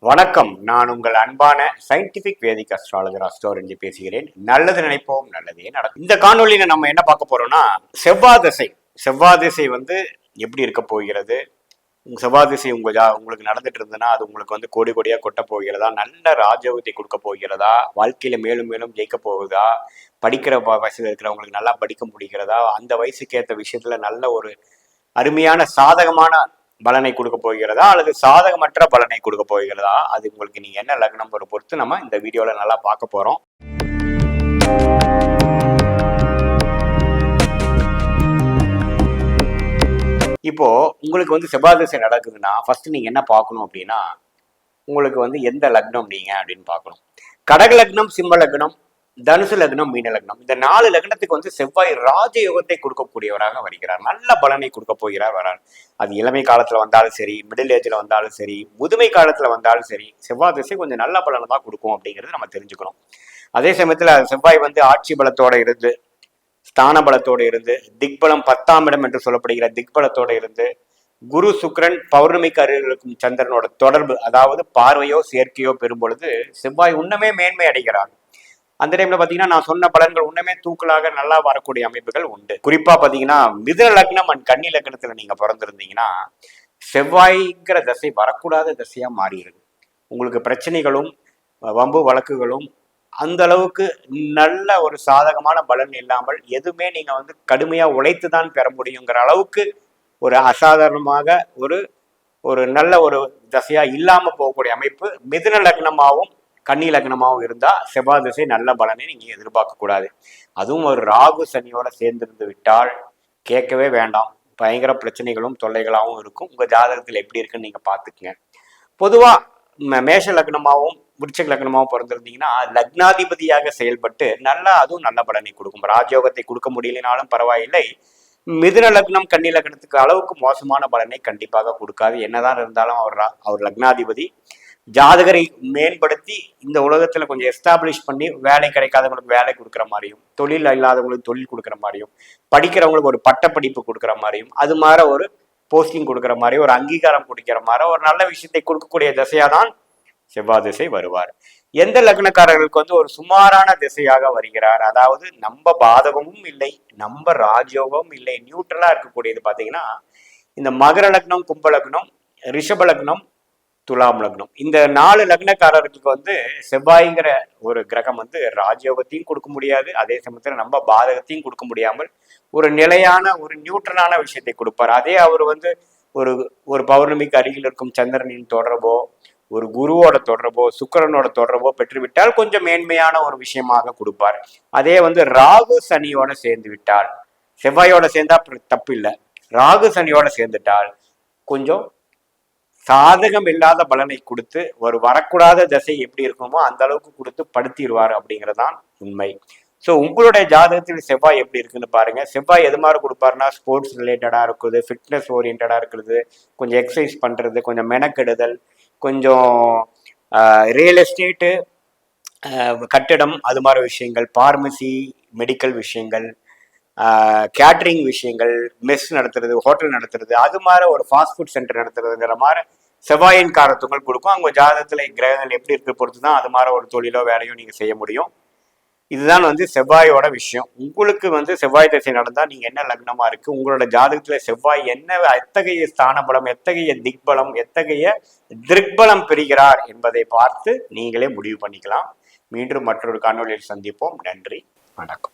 வணக்கம். நான் உங்கள் அன்பான சயின்டிபிக் வேதிக் அஸ்ட்ராலஜர் அஸ்ட்ரோரஞ்சி பேசுகிறேன். நல்லது நினைப்போம், நல்லதே நடக்கும். இந்த காணொலியில நம்ம என்ன பார்க்க போறோம்னா, செவ்வாய் திசை எப்படி இருக்க போகிறது? செவ்வாய் திசை உங்களுக்கு நடந்துட்டு இருந்ததுன்னா அது உங்களுக்கு கோடி கோடியா கொட்ட போகிறதா? நல்ல ராஜயோகத்தை கொடுக்க போகிறதா? வாழ்க்கையில மேலும் மேலும் ஜெயிக்க போகுதா? படிக்கிற வயசுல இருக்கிறவங்களுக்கு நல்லா படிக்க முடிகிறதா? அந்த வயசுக்கு ஏற்ற விஷயத்துல நல்ல ஒரு அருமையான சாதகமான பலனை கொடுக்க போகிறதா அல்லது சாதகமற்ற பலனை கொடுக்க போகிறதா? அது உங்களுக்கு நீங்க என்ன லக்னம் பொறுத்து நம்ம இந்த வீடியோல நல்லா பார்க்க போறோம். இப்போ உங்களுக்கு செவ்வாய் திசை நடக்குதுன்னா ஃபர்ஸ்ட் நீங்க என்ன பார்க்கணும் அப்படின்னா, உங்களுக்கு எந்த லக்னம் நீங்க அப்படின்னு பார்க்கணும். கடக லக்னம், சிம்ம லக்னம், தனுசு லக்னம், மீன லக்னம், இந்த 4 லக்னத்துக்கு செவ்வாய் ராஜயோகத்தை கொடுக்கக்கூடியவராக வருகிறார். நல்ல பலனை கொடுக்க போகிறார் வரார். அது இளமை காலத்துல வந்தாலும் சரி, மிடில் ஏஜ்ல வந்தாலும் சரி, முதுமை காலத்துல வந்தாலும் சரி, செவ்வாய் திசை கொஞ்சம் நல்ல பலனை தான் கொடுக்கும் அப்படிங்கிறது நம்ம தெரிஞ்சுக்கணும். அதே சமயத்துல செவ்வாய் ஆட்சி பலத்தோட இருந்து, ஸ்தான பலத்தோடு இருந்து, திக்பலம் 10ஆம் இடம் என்று சொல்லப்படுகிற திக்பலத்தோட இருந்து, குரு சுக்கிரன் பௌர்ணமிக்கு அருகில் இருக்கும் சந்திரனோட தொடர்பு, அதாவது பார்வையோ சேர்க்கையோ பெறும் பொழுது செவ்வாய் உன்னமே மேன்மை அடைகிறார். அந்த டைம்ல பாத்தீங்கன்னா நான் சொன்ன பலன்கள் உண்மையே தூக்கலாக நல்லா வரக்கூடிய அமைப்புகள் உண்டு. குறிப்பா பாத்தீங்கன்னா மிதுன லக்னம் அண்ட் கன்னி லக்னத்துல நீங்க பிறந்திருந்தீங்கன்னா செவ்வாய்ங்கிற தசை வரக்கூடாத தசையா மாறிடுது. உங்களுக்கு பிரச்சனைகளும் வம்பு வழக்குகளும் அந்த அளவுக்கு நல்ல ஒரு சாதகமான பலன் இல்லாமல் எதுவுமே நீங்க கடுமையா உழைத்து தான் பெற முடியுங்கிற அளவுக்கு ஒரு அசாதாரணமாக ஒரு நல்ல ஒரு தசையா இல்லாம போகக்கூடிய அமைப்பு மிதுன லக்னமாகவும் கன்னி லக்னமாகவும் இருந்தா செவ்வாய் திசை நல்ல பலனை நீங்க எதிர்பார்க்க கூடாது. அதுவும் ஒரு ராகு சனியோட சேர்ந்திருந்து விட்டால் கேட்கவே வேண்டாம். பயங்கர பிரச்சனைகளும் தொல்லைகளாகவும் இருக்கும். உங்க ஜாதகத்தில் எப்படி இருக்குன்னு நீங்க பாத்துக்குங்க. பொதுவா மேஷ லக்னமாகவும் விருச்சிக லக்னமாகவும் பிறந்திருந்தீங்கன்னா லக்னாதிபதியாக செயல்பட்டு அதுவும் நல்ல பலனை கொடுக்கும். ராஜயோகத்தை கொடுக்க முடியலனாலும் பரவாயில்லை. மிதுன லக்னம் கன்னி லக்னத்துக்கு அளவுக்கு மோசமான பலனை கண்டிப்பாக கொடுக்காது. என்னதான் இருந்தாலும் அவர் லக்னாதிபதி ஜாதகரை மேம்படுத்தி இந்த உலகத்துல கொஞ்சம் எஸ்டாப்ளிஷ் பண்ணி வேலை கிடைக்காதவங்களுக்கு வேலை கொடுக்குற மாதிரியும், தொழில் இல்லாதவங்களுக்கு தொழில் கொடுக்குற மாதிரியும், படிக்கிறவங்களுக்கு ஒரு பட்டப்படிப்பு கொடுக்குற மாதிரியும், அது மாதிரி ஒரு போஸ்டிங் கொடுக்குற மாதிரி, ஒரு அங்கீகாரம் கொடுக்கிற மாதிரி ஒரு நல்ல விஷயத்தை கொடுக்கக்கூடிய திசையாதான் செவ்வாய் திசை வருவார். எந்த லக்னக்காரர்களுக்கு ஒரு சுமாரான திசையாக வருகிறார், அதாவது நம்ம பாதகமும் இல்லை, நம்ம ராஜயோகமும் இல்லை, நியூட்ரலா இருக்கக்கூடியது பாத்தீங்கன்னா இந்த மகர லக்னம், கும்ப லக்னம், ரிஷப லக்னம், துலாம் லக்னம், இந்த 4 லக்னக்காரர்களுக்கு செவ்வாய்ங்கிற ஒரு கிரகம் ராஜயோகத்தையும் கொடுக்க முடியாது, அதே சமயத்துல நம்ம பாதகத்தையும் கொடுக்க முடியாமல் ஒரு நிலையான ஒரு நியூட்ரலான விஷயத்தை கொடுப்பார். அதே அவர் ஒரு ஒரு பௌர்ணமிக்கு அருகில் இருக்கும் சந்திரனின் தொடர்போ, ஒரு குருவோட தொடர்போ, சுக்கிரனோட தொடர்போ பெற்றுவிட்டால் கொஞ்சம் மேன்மையான ஒரு விஷயமாக கொடுப்பார். அதே ராகு சனியோட சேர்ந்து விட்டால், செவ்வாயோட சேர்ந்தா தப்பு இல்லை, ராகு சனியோட சேர்ந்துட்டால் கொஞ்சம் சாதகம் இல்லாத பலனை கொடுத்து ஒரு வரக்கூடாத தசை எப்படி இருக்கணுமோ அந்த அளவுக்கு கொடுத்து படுத்திடுவார் அப்படிங்கிறதான் உண்மை. ஸோ உங்களுடைய ஜாதகத்தில் செவ்வாய் எப்படி இருக்குன்னு பாருங்க. செவ்வாய் எது மாதிரி கொடுப்பாருன்னா ஸ்போர்ட்ஸ் ரிலேட்டடா இருக்குது, ஃபிட்னஸ் ஓரியன்டா இருக்கிறது, கொஞ்சம் எக்ஸசைஸ் பண்றது, கொஞ்சம் மெனக்கெடுதல், கொஞ்சம் ரியல் எஸ்டேட்டு, கட்டிடம், அது மாதிரி விஷயங்கள், பார்மசி, மெடிக்கல் விஷயங்கள், கேட்ரிங் விஷயங்கள், மெஸ் நடத்துறது, ஹோட்டல் நடத்துறது, அது மாதிரி ஒரு ஃபாஸ்ட் ஃபுட் சென்டர் நடத்துறதுங்கிற மாதிரி செவ்வாயின் காரத்துங்கள் கொடுக்கும். அவங்க ஜாதகத்துல கிரகங்கள் எப்படி இருக்க பொறுத்து தான் அது மாதிரி ஒரு தொழிலோ வேலையோ நீங்க செய்ய முடியும். இதுதான் செவ்வாயோட விஷயம். உங்களுக்கு செவ்வாய் திசை நடந்தா நீங்க என்ன லக்னமா இருக்கு, உங்களோட ஜாதகத்துல செவ்வாய் என்ன எத்தகைய ஸ்தான பலம், எத்தகைய திக்பலம், எத்தகைய திருக்பலம் பெறுகிறார் என்பதை பார்த்து நீங்களே முடிவு பண்ணிக்கலாம். மீண்டும் மற்றொரு காணொலியில் சந்திப்போம். நன்றி, வணக்கம்.